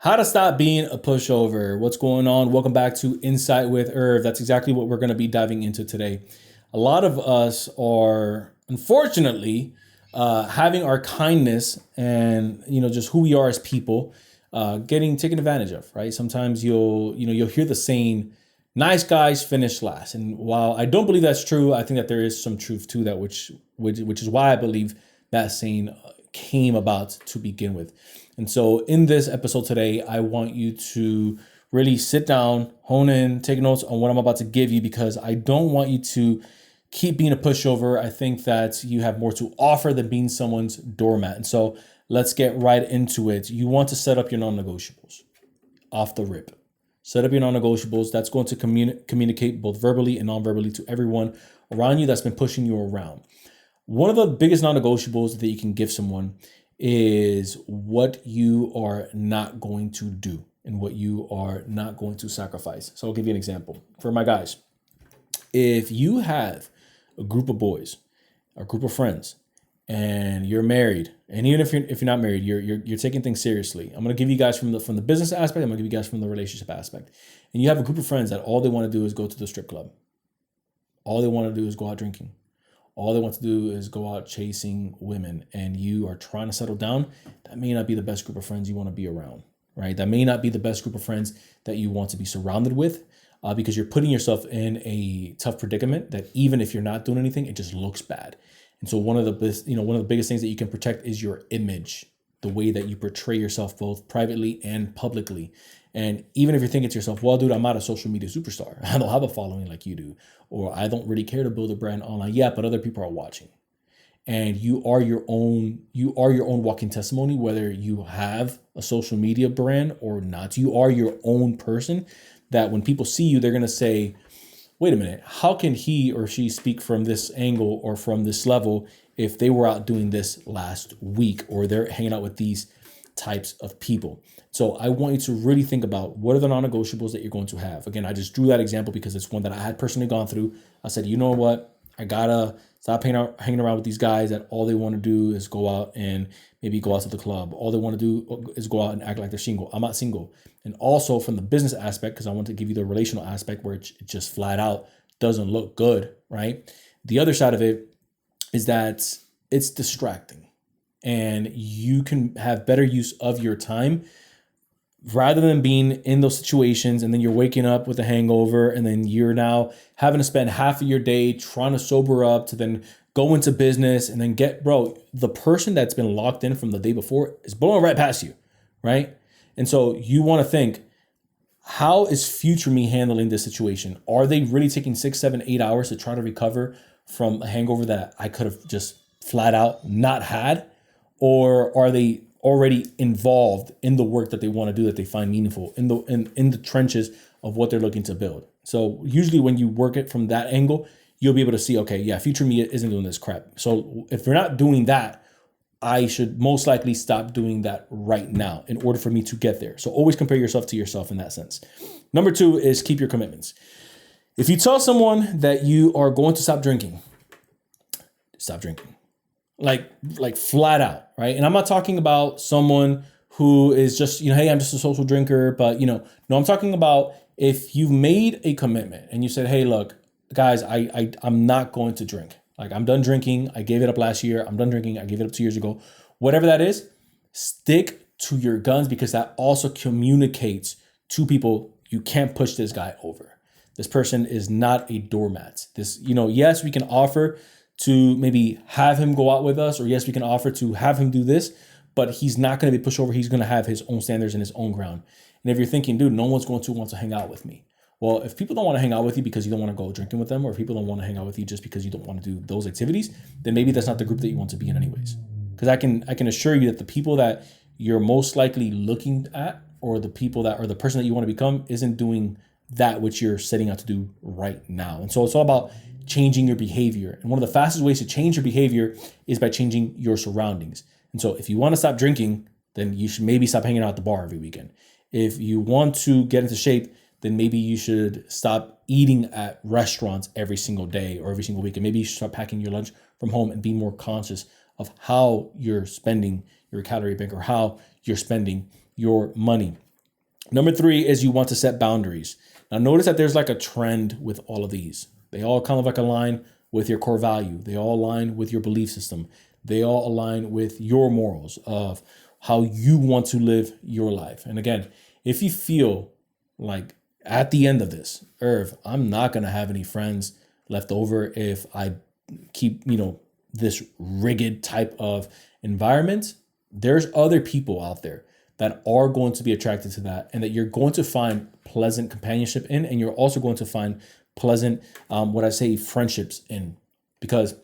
How to stop being a pushover. What's going on? Welcome back to Insight with Irv. That's exactly what we're going to be diving into today. A lot of us are, unfortunately, having our kindness and just who we are as people getting taken advantage of. Right? Sometimes you'll hear the saying, "Nice guys finish last." And while I don't believe that's true, I think that there is some truth to that, which is why I believe that saying came about to begin with. And so in this episode today, I want you to really sit down, hone in, take notes on what I'm about to give you, because I don't want you to keep being a pushover. I think that you have more to offer than being someone's doormat. And so let's get right into it. You want to set up your non-negotiables off the rip. Set up your non-negotiables. That's going to communicate both verbally and non-verbally to everyone around you that's been pushing you around. One of the biggest non-negotiables that you can give someone is what you are not going to do and what you are not going to sacrifice. So I'll give you an example. For my guys, if you have a group of boys, a group of friends, and you're married, and even if you're not married, you're taking things seriously. I'm gonna give you guys from the business aspect. I'm gonna give you guys from the relationship aspect. And you have a group of friends that all they want to do is go to the strip club. All they want to do is go out drinking. All they want to do is go out chasing women, and you are trying to settle down. That may not be the best group of friends you want to be around, right? That may not be the best group of friends that you want to be surrounded with, because you're putting yourself in a tough predicament that even if you're not doing anything, it just looks bad. And so one of the biggest things that you can protect is your image, the way that you portray yourself both privately and publicly. And even if you're thinking to yourself, well, dude, I'm not a social media superstar. I don't have a following like you do, or I don't really care to build a brand online yet, but other people are watching. And you are your own walking testimony, whether you have a social media brand or not. You are your own person that when people see you, they're going to say, wait a minute, how can he or she speak from this angle or from this level if they were out doing this last week, or they're hanging out with these types of people? So I want you to really think about what are the non-negotiables that you're going to have. Again, I just drew that example because it's one that I had personally gone through. I said, you know what? I gotta stop hanging around with these guys that all they want to do is go out and maybe go out to the club. All they want to do is go out and act like they're single. I'm not single. And also from the business aspect, because I want to give you the relational aspect where it just flat out doesn't look good, right? The other side of it is that it's distracting, and you can have better use of your time rather than being in those situations and then you're waking up with a hangover and then you're now having to spend half of your day trying to sober up to then go into business and then the person that's been locked in from the day before is blowing right past you, right? And so you want to think, how is future me handling this situation? Are they really taking 6, 7, 8 hours to try to recover from a hangover that I could have just flat out not had? Or are they already involved in the work that they want to do, that they find meaningful in the trenches of what they're looking to build? So usually when you work it from that angle, you'll be able to see, okay, yeah, future me isn't doing this crap. So if they're not doing that, I should most likely stop doing that right now in order for me to get there. So always compare yourself to yourself in that sense. Number 2 is keep your commitments. If you tell someone that you are going to stop drinking, stop drinking. Like flat out, right? And I'm not talking about someone who is just, hey, I'm just a social drinker, but no, I'm talking about if you've made a commitment and you said, hey, look, guys, I'm not going to drink. Like, I'm done drinking. I gave it up last year. I'm done drinking. I gave it up 2 years ago. Whatever that is, stick to your guns, because that also communicates to people, you can't push this guy over. This person is not a doormat. Yes, we can offer to maybe have him go out with us, or yes, we can offer to have him do this, but he's not going to be pushed over. He's going to have his own standards and his own ground. And if you're thinking, dude, no one's going to want to hang out with me. Well, if people don't want to hang out with you because you don't want to go drinking with them, or if people don't want to hang out with you just because you don't want to do those activities, then maybe that's not the group that you want to be in anyways. Because I can assure you that the people that you're most likely looking at, or the people that, or the person that you want to become, isn't doing that which you're setting out to do right now. And so it's all about changing your behavior. And one of the fastest ways to change your behavior is by changing your surroundings. And so if you want to stop drinking, then you should maybe stop hanging out at the bar every weekend. If you want to get into shape, then maybe you should stop eating at restaurants every single day or every single week. And maybe you should start packing your lunch from home and be more conscious of how you're spending your calorie bank, or how you're spending your money. Number three is you want to set boundaries. Now, notice that there's like a trend with all of these. They all kind of like align with your core value. They all align with your belief system. They all align with your morals of how you want to live your life. And again, if you feel like at the end of this, Irv, I'm not going to have any friends left over if I keep, this rigid type of environment, there's other people out there that are going to be attracted to that and that you're going to find pleasant companionship in, and you're also going to find pleasant, friendships in. Because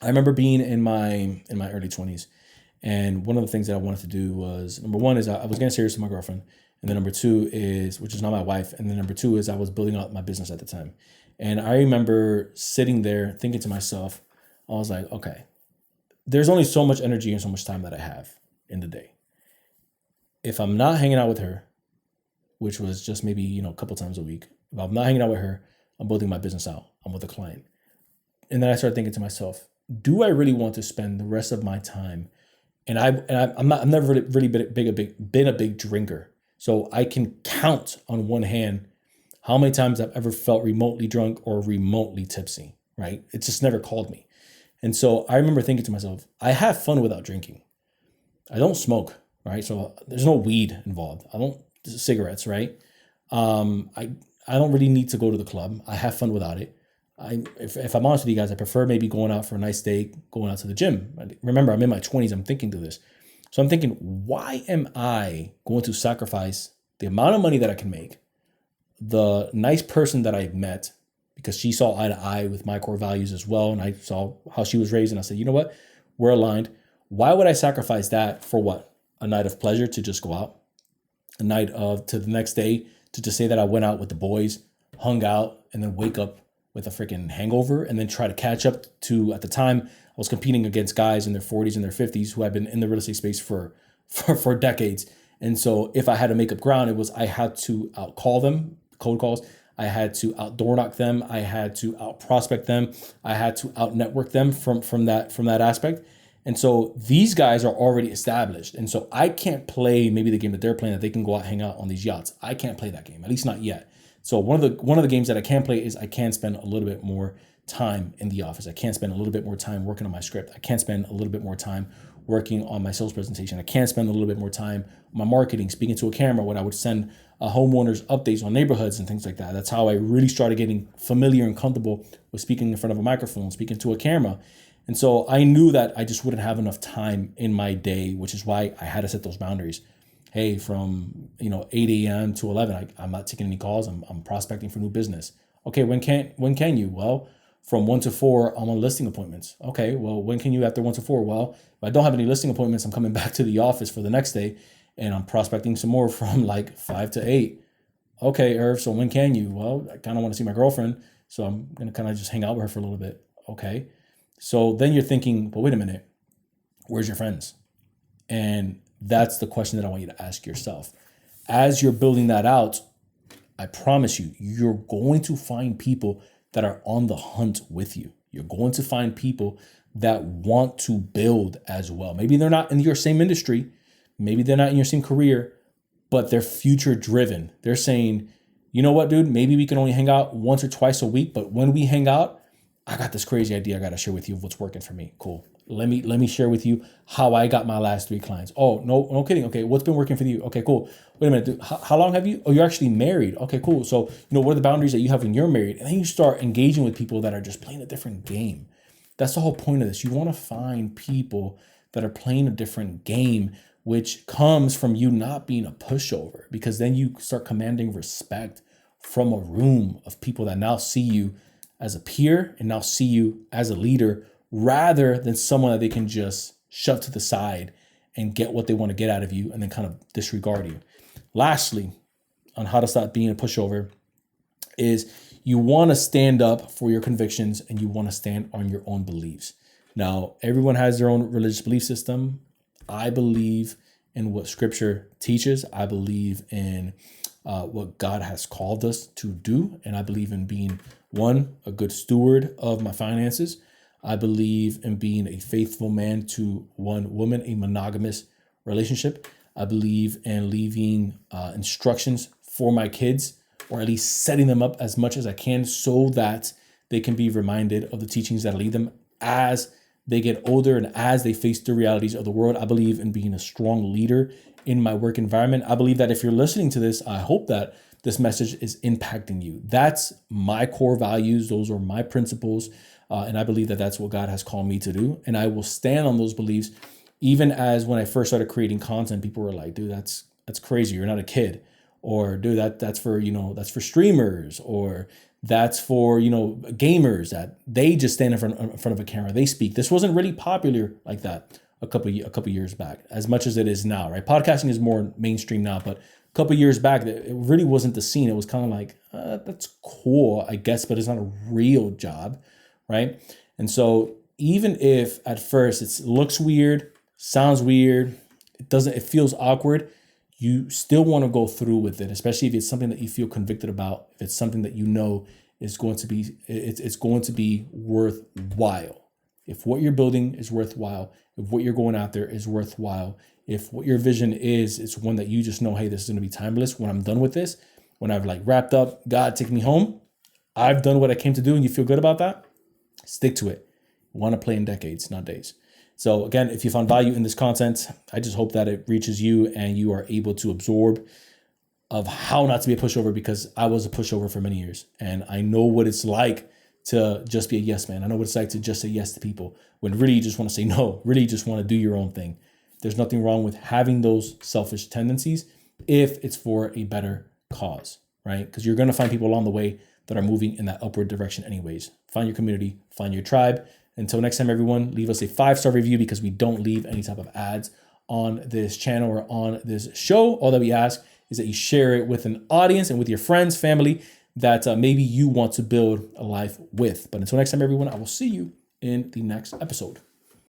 I remember being in my early 20s, and one of the things that I wanted to do was, number one is I was getting serious with my girlfriend, and then number two is, which is not my wife, and then number two is I was building up my business at the time. And I remember sitting there thinking to myself, I was like, okay, there's only so much energy and so much time that I have in the day. If I'm not hanging out with her, which was just maybe, a couple times a week, if I'm not hanging out with her, I'm building my business out. I'm with a client. And then I started thinking to myself, do I really want to spend the rest of my time? And I've never really been a big drinker. So I can count on one hand how many times I've ever felt remotely drunk or remotely tipsy, right? It just never called me. And so I remember thinking to myself, I have fun without drinking. I don't smoke, right? So there's no weed involved. I don't cigarettes, right? I don't really need to go to the club. I have fun without it. If I'm honest with you guys, I prefer maybe going out for a nice day, going out to the gym. Remember, I'm in my 20s. I'm thinking through this. So I'm thinking, why am I going to sacrifice the amount of money that I can make, the nice person that I've met, because she saw eye to eye with my core values as well, and I saw how she was raised, and I said, you know what? We're aligned. Why would I sacrifice that for what? A night of pleasure to just go out? A night of, to the next day, to just say that I went out with the boys, hung out, and then wake up with a freaking hangover and then try to catch up to, at the time, I was competing against guys in their 40s and their 50s who had been in the real estate space for decades. And so if I had to make up ground, it was I had to outcall them, cold calls. I had to out door knock them. I had to out prospect them. I had to out network them from that aspect. And so these guys are already established. And so I can't play maybe the game that they're playing, that they can go out, hang out on these yachts. I can't play that game, at least not yet. So one of the games that I can play is I can spend a little bit more time in the office. I can spend a little bit more time working on my script. I can spend a little bit more time working on my sales presentation. I can spend a little bit more time on my marketing, speaking to a camera when I would send homeowners updates on neighborhoods and things like that. That's how I really started getting familiar and comfortable with speaking in front of a microphone, speaking to a camera. And so I knew that I just wouldn't have enough time in my day, which is why I had to set those boundaries. Hey, from 8 a.m. to 11, I'm not taking any calls. I'm prospecting for new business. Okay, when can you? Well, from 1 to 4, I'm on listing appointments. Okay, well, when can you after 1 to 4? Well, if I don't have any listing appointments, I'm coming back to the office for the next day, and I'm prospecting some more from like 5 to 8. Okay, Irv, so when can you? Well, I kind of want to see my girlfriend, so I'm going to kind of just hang out with her for a little bit. Okay, so then you're thinking, but wait a minute, where's your friends? And that's the question that I want you to ask yourself. As you're building that out, I promise you, you're going to find people that are on the hunt with you. You're going to find people that want to build as well. Maybe they're not in your same industry. Maybe they're not in your same career, but they're future driven. They're saying, you know what, dude, maybe we can only hang out once or twice a week, but when we hang out, I got this crazy idea I got to share with you of what's working for me. Cool. Let me share with you how I got my last 3 clients. Oh, no kidding. Okay, what's been working for you? Okay, cool. Wait a minute, dude. How long have you? Oh, you're actually married. Okay, cool. So, what are the boundaries that you have when you're married? And then you start engaging with people that are just playing a different game. That's the whole point of this. You want to find people that are playing a different game, which comes from you not being a pushover, because then you start commanding respect from a room of people that now see you as a peer and now see you as a leader, rather than someone that they can just shove to the side and get what they want to get out of you and then kind of disregard you. Lastly, on how to stop being a pushover is you want to stand up for your convictions and you want to stand on your own beliefs. Now, everyone has their own religious belief system. I believe in what scripture teaches. I believe in what God has called us to do. And I believe in being, one, a good steward of my finances. I believe in being a faithful man to one woman, a monogamous relationship. I believe in leaving instructions for my kids, or at least setting them up as much as I can so that they can be reminded of the teachings that lead them as they get older and as they face the realities of the world. I believe in being a strong leader in my work environment. I believe that if you're listening to this, I hope that this message is impacting you. That's my core values. Those are my principles. And I believe that that's what God has called me to do. And I will stand on those beliefs. Even as when I first started creating content, people were like, dude, that's crazy. You're not a kid. Or dude, that's for, that's for streamers, or that's for, gamers, that they just stand in front of a camera. They speak. This wasn't really popular like that a couple years back, as much as it is now, right? Podcasting is more mainstream now, but a couple years back, it really wasn't the scene. It was kind of like, that's cool, I guess, but it's not a real job, right? And so even if at first it looks weird, sounds weird, it feels awkward, you still want to go through with it, especially if it's something that you feel convicted about, if it's something that is going to be, it's going to be worthwhile. If what you're building is worthwhile, if what you're going out there is worthwhile, if what your vision is, it's one that you just know, hey, this is going to be timeless. When I'm done with this, when I've wrapped up, God, take me home, I've done what I came to do, and you feel good about that, stick to it. You want to play in decades, not days. So again, if you found value in this content, I just hope that it reaches you and you are able to absorb of how not to be a pushover, because I was a pushover for many years. And I know what it's like to just be a yes man. I know what it's like to just say yes to people when really you just want to say no, really just want to do your own thing. There's nothing wrong with having those selfish tendencies if it's for a better cause, right? Because you're going to find people along the way that are moving in that upward direction anyways. Find your community, find your tribe. Until next time, everyone, leave us a 5-star review, because we don't leave any type of ads on this channel or on this show. All that we ask is that you share it with an audience and with your friends, family that maybe you want to build a life with. But until next time, everyone, I will see you in the next episode.